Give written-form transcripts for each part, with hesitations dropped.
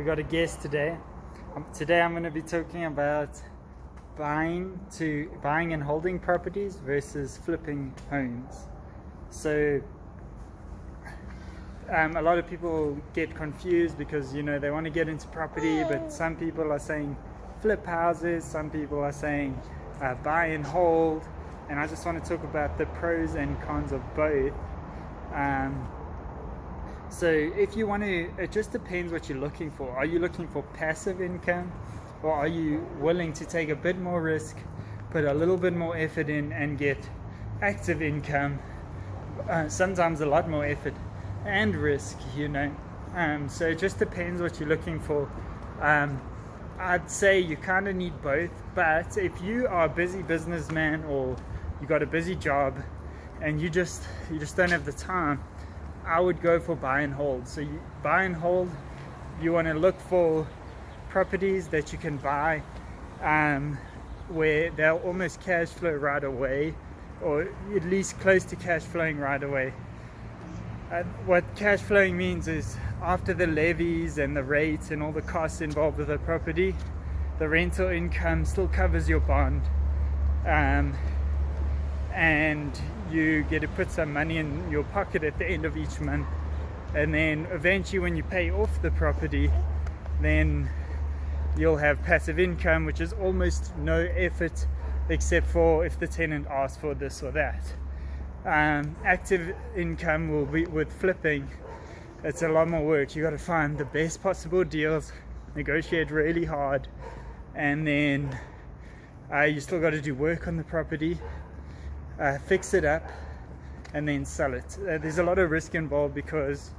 We got a guest today. Today I'm going to be talking about buying and holding properties versus flipping homes. So a lot of people get confused because they want to get into property, but some people are saying flip houses, some people are saying buy and hold, and I just want to talk about the pros and cons of both. So if you want to, it just depends what you're looking for. Are you looking for passive income, or are you willing to take a bit more risk, put a little bit more effort in and get active income, sometimes a lot more effort and risk, so it just depends what you're looking for. I'd say you kind of need both, but if you are a busy businessman or you got a busy job and you just don't have the time, I would go for buy and hold. So you buy and hold, you want to look for properties that you can buy where they'll almost cash flow right away, or at least close to cash flowing right away. What cash flowing means is after the levies and the rates and all the costs involved with the property, the rental income still covers your bond, and you get to put some money in your pocket at the end of each month, and then eventually when you pay off the property, then you'll have passive income, which is almost no effort except for if the tenant asks for this or that. Active income will be with flipping. It's a lot more work. You got to find the best possible deals, negotiate really hard, and then you still got to do work on the property, fix it up, and then sell it. There's a lot of risk involved because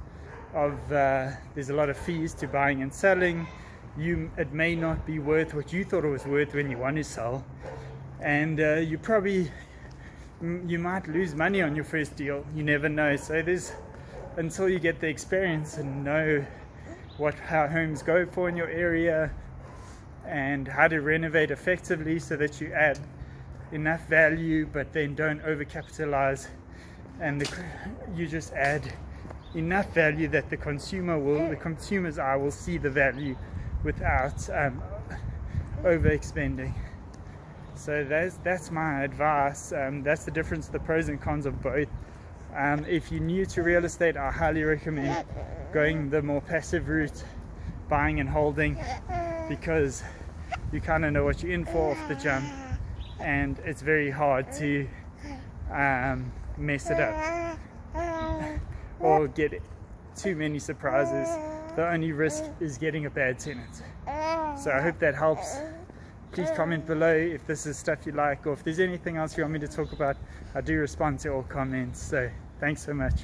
of there's a lot of fees to buying and selling. It may not be worth what you thought it was worth when you want to sell, and you might lose money on your first deal. You never know. So until you get the experience and know how homes go for in your area and how to renovate effectively so that you add enough value but then don't overcapitalize, and you just add enough value that the consumer's eye will see the value without overexpending. So that's my advice. That's the difference, the pros and cons of both. If you're new to real estate, I highly recommend going the more passive route, buying and holding, because you kind of know what you're in for off the jump, and it's very hard to mess it up or get too many surprises. The only risk is getting a bad tenant. So I hope that helps. Please comment below if this is stuff you like, or if there's anything else you want me to talk about. I do respond to all comments, so thanks so much.